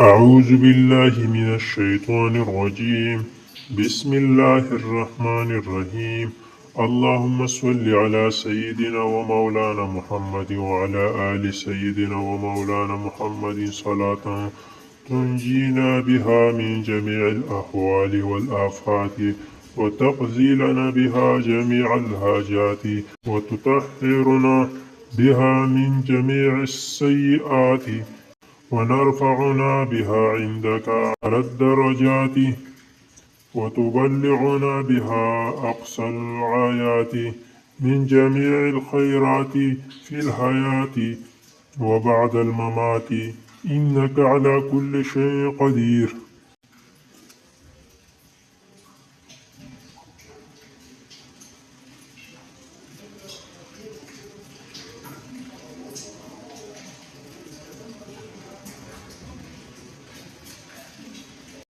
أعوذ بالله من الشيطان الرجيم. بسم الله الرحمن الرحيم. اللهم صل على سيدنا ومولانا محمد وعلى آل سيدنا ومولانا محمد صلاة تنجينا بها من جميع الأهوال والآفات، وتقضي لنا بها جميع الحاجات، وتطهرنا بها من جميع السيئات، ونرفعنا بها عندك على الدرجات، وتبلغنا بها أقصى الغايات من جميع الخيرات في الحياة وبعد الممات، إنك على كل شيء قدير.